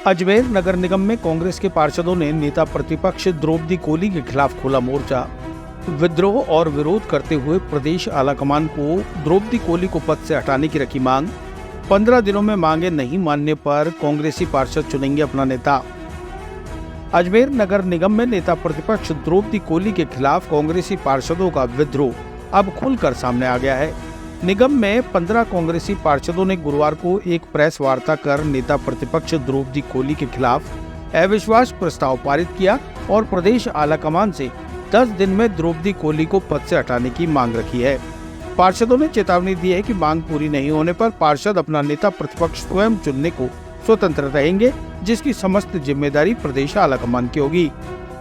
अजमेर नगर निगम में कांग्रेस के पार्षदों ने नेता प्रतिपक्ष द्रौपदी कोली के खिलाफ खोला मोर्चा। विद्रोह और विरोध करते हुए प्रदेश आलाकमान को द्रौपदी कोली को पद से हटाने की रखी मांग। 15 दिनों में मांगे नहीं मानने पर कांग्रेसी पार्षद चुनेंगे अपना नेता। अजमेर नगर निगम में नेता प्रतिपक्ष द्रौपदी कोली के खिलाफ कांग्रेसी पार्षदों का विद्रोह अब खुलकर सामने आ गया है। निगम में 15 कांग्रेसी पार्षदों ने गुरुवार को एक प्रेस वार्ता कर नेता प्रतिपक्ष द्रौपदी कोली के खिलाफ अविश्वास प्रस्ताव पारित किया और प्रदेश आलाकमान से 10 दिन में द्रौपदी कोली को पद से हटाने की मांग रखी है। पार्षदों ने चेतावनी दी है कि मांग पूरी नहीं होने पर पार्षद अपना नेता प्रतिपक्ष स्वयं चुनने को स्वतंत्र रहेंगे, जिसकी समस्त जिम्मेदारी प्रदेश आलाकमान की होगी।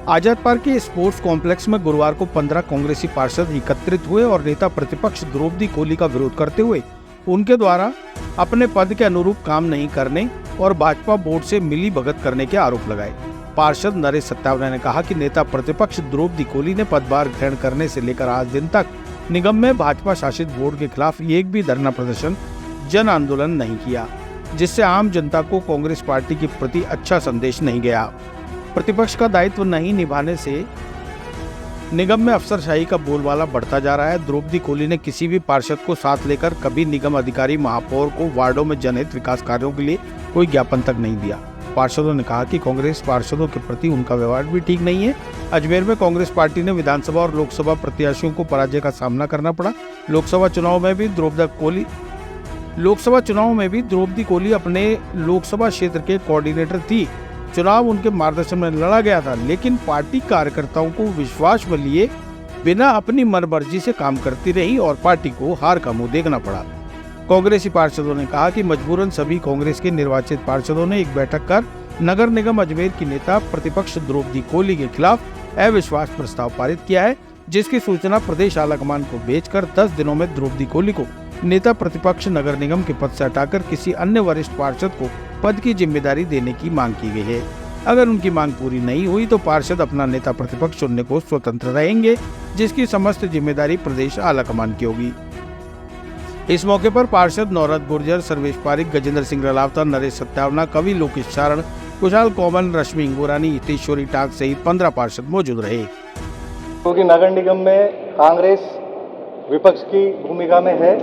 आजाद पार्क के स्पोर्ट्स कॉम्प्लेक्स में गुरुवार को 15 कांग्रेसी पार्षद एकत्रित हुए और नेता प्रतिपक्ष द्रौपदी कोली का विरोध करते हुए उनके द्वारा अपने पद के अनुरूप काम नहीं करने और भाजपा बोर्ड से मिली भगत करने के आरोप लगाए। पार्षद नरेश सत्यावना ने कहा कि नेता प्रतिपक्ष द्रौपदी कोली ने पदभार ग्रहण करने से लेकर आज दिन तक निगम में भाजपा शासित बोर्ड के खिलाफ एक भी धरना प्रदर्शन, जन आंदोलन नहीं किया, जिससे आम जनता को कांग्रेस पार्टी के प्रति अच्छा संदेश नहीं गया। प्रतिपक्ष का दायित्व नहीं निभाने से निगम में अफसरशाही का बोलबाला बढ़ता जा रहा है। द्रौपदी कोली ने किसी भी पार्षद को साथ लेकर कभी निगम अधिकारी, महापौर को वार्डों में जनहित विकास कार्यों के लिए कोई ज्ञापन तक नहीं दिया। पार्षदों ने कहा कि कांग्रेस पार्षदों के प्रति उनका व्यवहार भी ठीक नहीं है। अजमेर में कांग्रेस पार्टी ने विधानसभा और लोकसभा प्रत्याशियों को पराजय का सामना करना पड़ा। लोकसभा चुनाव में भी द्रौपदी कोली अपने लोकसभा क्षेत्र के कोऑर्डिनेटर थी। चुनाव उनके मार्गदर्शन में लड़ा गया था, लेकिन पार्टी कार्यकर्ताओं को विश्वास में लिए बिना अपनी मनमर्जी से काम करती रही और पार्टी को हार का मुंह देखना पड़ा। कांग्रेसी पार्षदों ने कहा कि मजबूरन सभी कांग्रेस के निर्वाचित पार्षदों ने एक बैठक कर नगर निगम अजमेर की नेता प्रतिपक्ष द्रौपदी कोली के खिलाफ अविश्वास प्रस्ताव पारित किया है, जिसकी सूचना प्रदेश आलाकमान को भेजकर 10 दिनों में द्रौपदी कोली को नेता प्रतिपक्ष नगर निगम के पद से हटाकर किसी अन्य वरिष्ठ पार्षद को पद की जिम्मेदारी देने की मांग की गई है। अगर उनकी मांग पूरी नहीं हुई तो पार्षद अपना नेता प्रतिपक्ष चुनने को स्वतंत्र रहेंगे, जिसकी समस्त जिम्मेदारी प्रदेश आलाकमान की होगी। इस मौके पर पार्षद नौरत गुर्जर, सर्वेश पारिक, गजेंद्र सिंह रलावता, नरेश सत्यावना, कवि लोकेश चारण, कुशाल कोमल, रश्मि इंगोरानी, हितेश्वरी टाक सहित 15 पार्षद मौजूद रहे। क्योंकि नगर निगम में कांग्रेस विपक्ष की भूमिका में है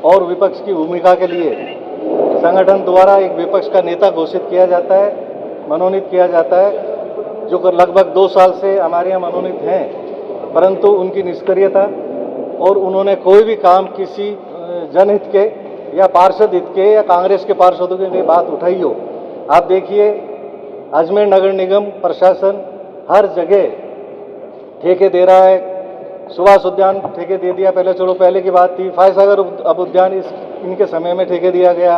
और विपक्ष की भूमिका के लिए संगठन द्वारा एक विपक्ष का नेता घोषित किया जाता है, मनोनीत किया जाता है, जो लगभग 2 साल से हमारे यहाँ मनोनीत हैं, परंतु उनकी निष्क्रियता और उन्होंने कोई भी काम किसी जनहित के या पार्षद हित के या कांग्रेस के पार्षदों के लिए बात उठाई हो। आप देखिए, अजमेर नगर निगम प्रशासन हर जगह ठेके दे रहा है। सुभाष उद्यान ठेके दे दिया, पहले की बात थी। फायसागर अब उद्यान इनके समय में ठेके दिया गया।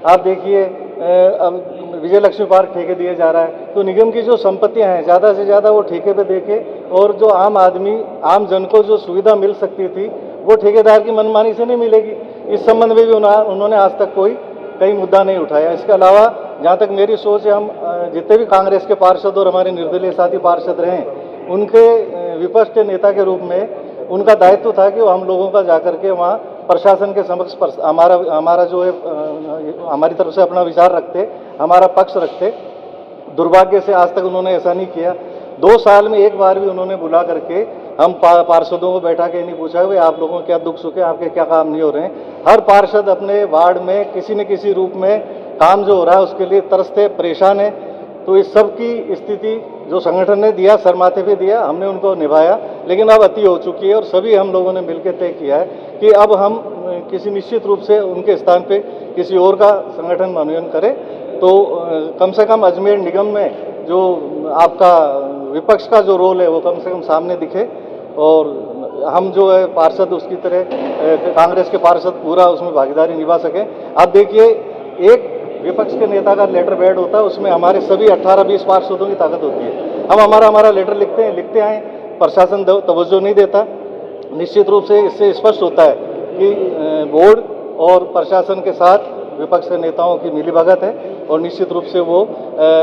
आप देखिए, अब विजय लक्ष्मी पार्क ठेके दिया जा रहा है। तो निगम की जो संपत्तियां हैं ज़्यादा से ज़्यादा वो ठेके पे देके और जो आम जन को जो सुविधा मिल सकती थी वो ठेकेदार की मनमानी से नहीं मिलेगी। इस संबंध में भी उन्होंने आज तक कई मुद्दा नहीं उठाया। इसके अलावा जहाँ तक मेरी सोच है, हम जितने भी कांग्रेस के पार्षद और हमारे निर्दलीय साथी पार्षद रहे, उनके विपक्ष के नेता के रूप में उनका दायित्व था कि वो हम लोगों का जाकर के वहाँ प्रशासन के समक्ष हमारा जो है हमारी तरफ से अपना विचार रखते, हमारा पक्ष रखते। दुर्भाग्य से आज तक उन्होंने ऐसा नहीं किया। 2 साल में एक बार भी उन्होंने बुला करके हम पार्षदों को बैठा के नहीं पूछा कि आप लोगों को क्या दुख सुख है, आपके क्या काम नहीं हो रहे हैं। हर पार्षद अपने वार्ड में किसी न किसी रूप में काम जो हो रहा है उसके लिए तरसते परेशान है। तो इस सब की स्थिति जो संगठन ने दिया, सर माथे पे दिया, हमने उनको निभाया, लेकिन अब अति हो चुकी है और सभी हम लोगों ने मिलकर तय किया है कि अब हम किसी निश्चित रूप से उनके स्थान पे किसी और का संगठन मनोनयन करें। तो कम से कम अजमेर निगम में जो आपका विपक्ष का जो रोल है वो कम से कम सामने दिखे और हम जो है पार्षद उसकी तरह कांग्रेस के पार्षद पूरा उसमें भागीदारी निभा सकें। आप देखिए, एक विपक्ष के नेता का लेटर बेड होता है, उसमें हमारे सभी 18-20 पार्षदों की ताकत होती है। हम हमारा लेटर लिखते आए, प्रशासन तवज्जो नहीं देता। निश्चित रूप से इससे स्पष्ट होता है कि बोर्ड और प्रशासन के साथ विपक्ष के नेताओं की मिलीभगत है और निश्चित रूप से वो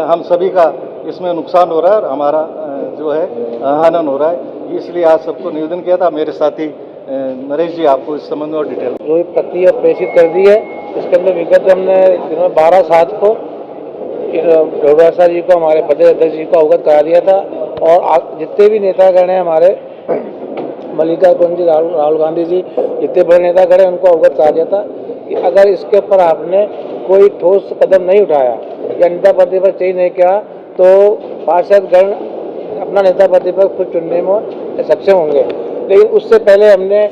हम सभी का इसमें नुकसान हो रहा है और हमारा जो है हनन हो रहा है। इसलिए आज सबको निवेदन किया था। मेरे साथी नरेश जी आपको इस संबंध में और डिटेल जो प्रक्रिया प्रेषित कर दी है, इसके अंदर विगत हमने 12/7 को डोडासा जी को, हमारे प्रदेश अध्यक्ष जी को अवगत करा दिया था। और जितने भी नेतागण हैं हमारे, मल्लिकार्जुन जी, राहुल गांधी जी, जितने बड़े नेतागण हैं उनको अवगत करा दिया था कि अगर इसके ऊपर आपने कोई ठोस कदम नहीं उठाया या नेता प्रतिपक्ष चेंज नहीं किया तो पार्षदगण अपना नेता प्रतिपक्ष खुद चुनने में सक्षम होंगे। लेकिन उससे पहले हमने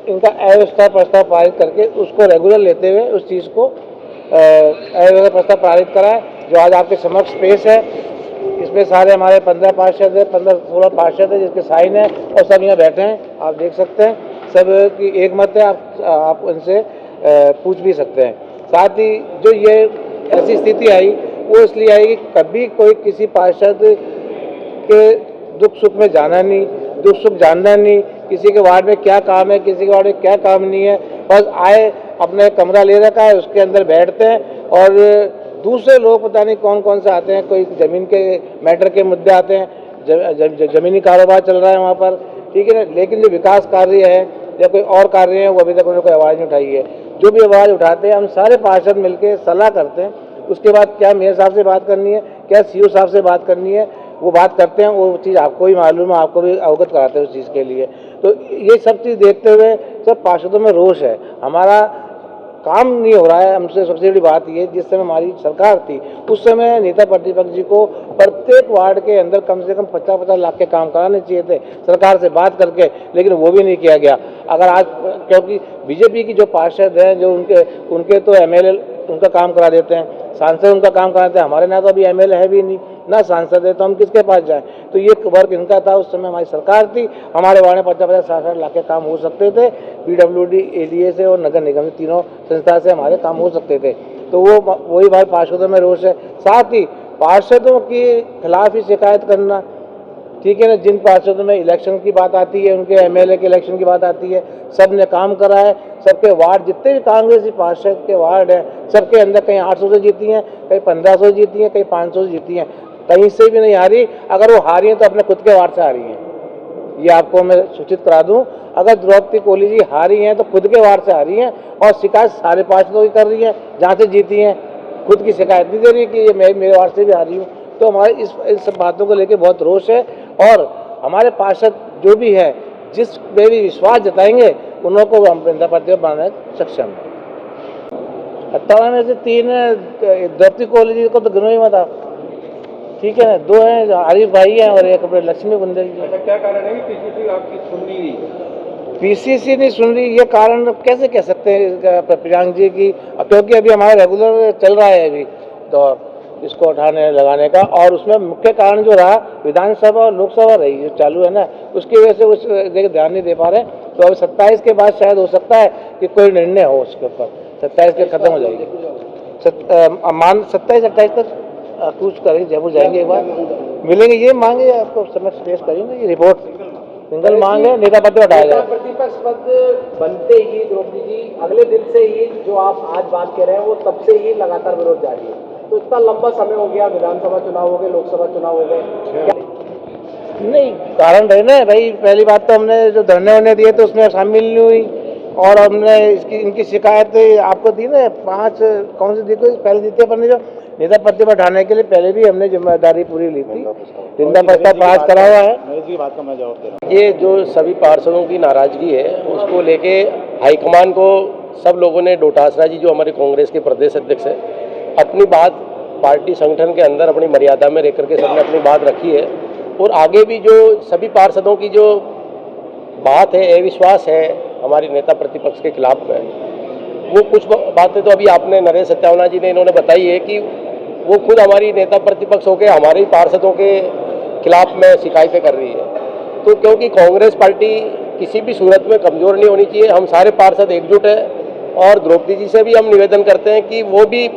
इनका अव्यवस्था प्रस्ताव पारित करके उसको रेगुलर लेते हुए उस चीज़ को अव्यवस्था प्रस्ताव पारित करा है, जो आज आपके समक्ष पेश है। इसमें सारे हमारे 15 पार्षद है, 15-16 पार्षद है जिसके साइन है और सब यहाँ बैठे हैं, आप देख सकते हैं। सब की एक मत है, आप उनसे पूछ भी सकते हैं। साथ ही जो ये ऐसी स्थिति आई वो इसलिए आई कि कभी कोई किसी पार्षद के दुख सुख में जाना नहीं, दुख सुख जानना नहीं, किसी के वार्ड में क्या काम है, किसी के वार्ड में क्या काम नहीं है, बस आए अपने कमरा ले रखा है उसके अंदर बैठते हैं और दूसरे लोग पता नहीं कौन कौन से आते हैं, कोई ज़मीन के मैटर के मुद्दे आते हैं, ज़मीनी कारोबार चल रहा है वहाँ पर, ठीक है ना। लेकिन जो विकास कार्य है या कोई और कार्य है वो अभी तक उन्होंने कोई आवाज़ नहीं उठाई है। जो भी आवाज़ उठाते हैं हम सारे पार्षद मिलकर सलाह करते हैं, उसके बाद क्या मेयर साहब से बात करनी है, क्या सीओ साहब से बात करनी है, वो बात करते हैं। वो चीज़ आपको ही मालूम है, आपको भी अवगत कराते हैं उस चीज़ के लिए। तो ये सब चीज़ देखते हुए सब पार्षदों में रोष है, हमारा काम नहीं हो रहा है। हमसे सबसे बड़ी बात ये, जिस समय हमारी सरकार थी उस समय नेता प्रतिपक्ष जी को प्रत्येक वार्ड के अंदर कम से कम 50-50 लाख के काम कराने चाहिए थे सरकार से बात करके, लेकिन वो भी नहीं किया गया। अगर आज क्योंकि बीजेपी की जो पार्षद हैं जो उनके तो एमएलए उनका काम करा देते हैं, सांसद उनका काम कराते हैं, हमारे ना तो अभी एमएलए है भी नहीं ना सांसद है, तो हम किसके पास जाएं। तो ये वर्क इनका था, उस समय हमारी सरकार थी, हमारे वार्ड में 50-50-60 लाख के काम हो सकते थे। पीडब्ल्यूडी, एडीए से और नगर निगम से, तीनों संस्था से हमारे काम हो सकते थे। तो वही भाई पार्षदों में रोष है। साथ ही पार्षदों के खिलाफ ही शिकायत करना, ठीक है ना। जिन पार्षदों में इलेक्शन की बात आती है, उनके एमएलए के इलेक्शन की बात आती है, सब ने काम करा है, सबके वार्ड जितने भी कांग्रेसी पार्षद के वार्ड हैं सबके अंदर कहीं 800 से जीती हैं, कहीं 1500 जीती हैं, कहीं 500 से जीती हैं, कहीं से भी नहीं हारी। अगर वो हारी हैं तो अपने खुद के वार्ड से हारी हैं, ये आपको मैं सूचित करा दूं। अगर द्रौपदी कोली जी हारी हैं तो खुद के वार्ड से हारी हैं और शिकायत सारे पार्षदों की कर रही हैं, जहाँ से जीती हैं खुद की शिकायत नहीं दे रही कि ये मैं मेरे वार्ड से भी हारी हूँ। तो हमारे इस सब बातों को लेकर बहुत रोष है और हमारे पार्षद जो भी है जिस पे भी विश्वास जताएंगे उन लोगों को हम नेता प्रतिपक्ष बनाने सक्षम हैं। 58 में से 3 द्रौपदी कोली जी को तो गिनो ही मत आप, ठीक है ना। 2 हैं आरिफ भाई हैं और एक अपने लक्ष्मी बुंदेल जी। अच्छा, क्या कारण है कि पीसीसी आपकी सुन नहीं रही? पीसीसी नहीं सुन रही, ये कारण कैसे कह सकते हैं प्रियांक जी की, क्योंकि अभी हमारा रेगुलर चल रहा है अभी दौर इसको उठाने लगाने का। और उसमें मुख्य कारण जो रहा विधानसभा और लोकसभा रही जो चालू है ना, उसकी वजह से उस जगह ध्यान नहीं दे पा रहे। तो अभी 27 के बाद शायद हो सकता है कि कोई निर्णय हो उसके ऊपर। 27 के खत्म हो जाएगी, 27-28 तक कूच करेंगे, जयपुर जाएंगे, एक बार मिलेंगे, ये मांगे आपको समझ पेश करेंगे। ये रिपोर्ट सिंगल मांग है, नेता पद हटाया जाए। प्रतिपक्ष पद बनते ही द्रौपदी जी अगले दिन से ही जो आप आज बात कर रहे हैं वो तब से ही लगातार विरोध जारी है। तो इतना लंबा समय हो गया, विधानसभा चुनाव हो गए, लोकसभा चुनाव हो गए, नहीं कारण रहे ना भाई। पहली बात तो हमने जो धरने दिए तो उसमें शामिल नहीं हुई और हमने इनकी शिकायत आपको दी ना, 5 कौन सी दी थी पहले दी थी अपन ने, जो नेता प्रतिपक्ष हटाने के लिए पहले भी हमने जिम्मेदारी पूरी ली थी, निंदा प्रस्ताव पास करा हुआ है। बात का मैं जवाब दे रहा हूँ। ये जो सभी पार्षदों की नाराजगी है उसको लेके हाईकमान को सब लोगों ने, डोटासरा जी जो हमारे कांग्रेस के प्रदेश अध्यक्ष है, अपनी बात पार्टी संगठन के अंदर अपनी मर्यादा में रह करके सबने अपनी बात रखी है। और आगे भी जो सभी पार्षदों की जो बात है, अविश्वास है हमारी नेता प्रतिपक्ष के खिलाफ में, वो कुछ बातें तो अभी आपने नरेश सत्यावना जी ने इन्होंने बताई है कि वो खुद हमारी नेता प्रतिपक्ष होकर हमारे ही पार्षदों के खिलाफ में शिकायतें कर रही है। तो क्योंकि कांग्रेस पार्टी किसी भी सूरत में कमज़ोर नहीं होनी चाहिए, हम सारे पार्षद एकजुट हैं। और द्रौपदी जी से भी हम निवेदन करते हैं कि वो भी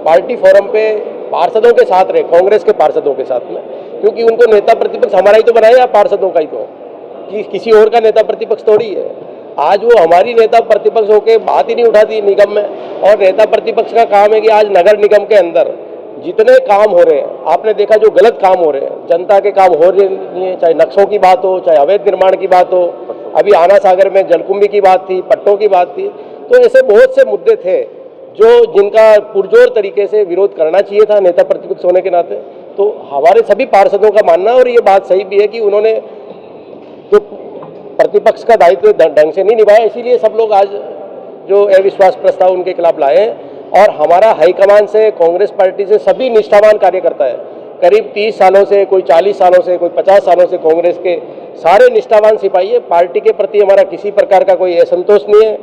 पार्टी फोरम पे पार्षदों के साथ रहे, कांग्रेस के पार्षदों के साथ में, क्योंकि उनको नेता प्रतिपक्ष हमारा ही तो बनाया या पार्षदों का ही, तो कि किसी और का नेता प्रतिपक्ष थोड़ी है। आज वो हमारी नेता प्रतिपक्ष होकर बात ही नहीं उठाती निगम में। और नेता प्रतिपक्ष का काम है कि आज नगर निगम के अंदर जितने काम हो रहे हैं, आपने देखा जो गलत काम हो रहे हैं, जनता के काम हो रहे नहीं है, चाहे नक्शों की बात हो, चाहे अवैध निर्माण की बात हो, अभी आना सागर में जलकुंभी की बात थी, पट्टों की बात थी, तो ऐसे बहुत से मुद्दे थे जो जिनका पुरजोर तरीके से विरोध करना चाहिए था नेता प्रतिपक्ष होने के नाते। तो हमारे सभी पार्षदों का मानना, और ये बात सही भी है, कि उन्होंने जो प्रतिपक्ष का दायित्व ढंग से नहीं निभाया, इसीलिए सब लोग आज जो अविश्वास प्रस्ताव उनके खिलाफ लाए हैं। और हमारा हाईकमान से, कांग्रेस पार्टी से सभी निष्ठावान कार्यकर्ता है, करीब 30 सालों से, कोई 40 सालों से, कोई 50 सालों से कांग्रेस के सारे निष्ठावान सिपाही है। पार्टी के प्रति हमारा किसी प्रकार का कोई असंतोष नहीं है।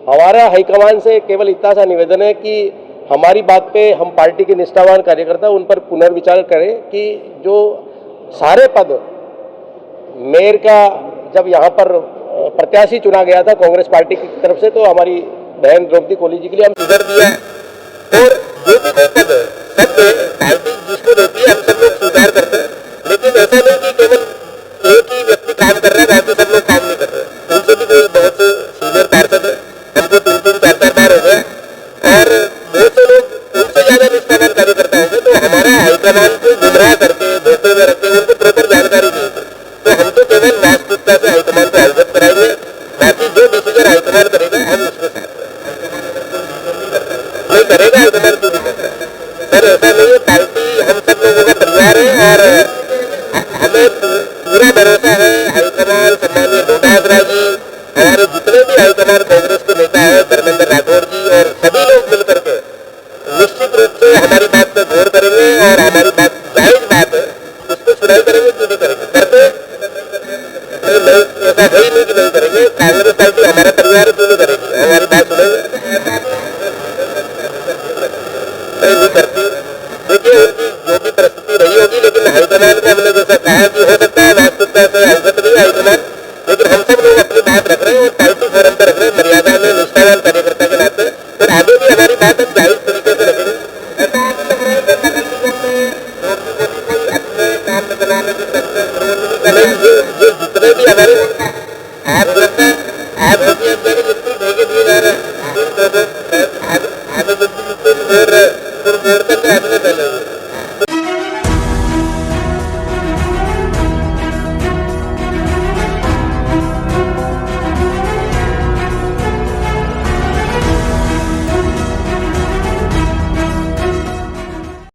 हमारा हाईकमान से केवल इतना सा निवेदन है कि हमारी बात पे हम पार्टी के निष्ठावान कार्यकर्ता उन पर पुनर्विचार करें कि जो सारे पद मेयर का जब यहाँ पर प्रत्याशी चुना गया था कांग्रेस पार्टी की तरफ से, तो हमारी बहन द्रौपदी कोली जी के लिए हम सुधर दिया, और जो भी कोई पद सब पार्टी जिसको देती है हम सब लोग स्वीकार करते हैं। लेकिन ऐसा नहीं कि केवल एक ही व्यक्ति काम कर रहा है, बाकी सब लोग काम नहीं कर रहे। उनसे भी कोई बहुत से सीनियर पार्षद है, हमको 3-4 बार हो गया, और बहुत से लोग उनसे ज्यादा निष्ठावान कार्यकर्ता होंगे। तो हमारा हाईकमान को गुमराह करके, धोखे में रखते, उनको प्रॉपर जानकारी दी थी। तो हम तो केवल वास्तविकता से हाईकमान को अवगत कराएंगे, बाकी जो डिसीजन हाईकमान करेगा हम उसके साथ नहीं करेगा। हाईकमान क्यों नहीं कर रहा है सर? ऐसा नहीं है, पार्टी हम सब लोगों का परिवार है, और हमें पूरा भरोसा है हाईकमान, सम्मानीय डोटासरा जी, हमारे जितने भी हाईकमान कांग्रेस के नेता है, धर्मेंद्र राठौर जी, और सभी लोग मिलकर के निश्चित रूप से हमारी बात पर गौर करेंगे, और हमारी बात जायज बात है उसको सुनाई करेंगे। क्यों नहीं करेंगे? करते ऐसा है ही नहीं कि नहीं करेंगे। कांग्रेस पार्टी हमारा परिवार क्यों नहीं करेगी? हमारी बात सुनेंगे, नहीं करती। देखिए उनकी जो भी परिस्थिति रही होगी, लेकिन हाईकमान ने हमने जैसा कहा कि हो सकता है वास्तविकता से अवगत नहीं हाईकमान, लेकिन हम सब लोग अपनी बात रख रहे हैं और पार्टी फोरम पर रख रहे हैं, मर्यादा में, निष्ठावान कार्यकर्ता के नाते, और आगे भी हमारी बात हम जायज तरीके से रखेंगे। ऐसा आप लग रहा है कि नगर निगम में अपने काम में बनाने की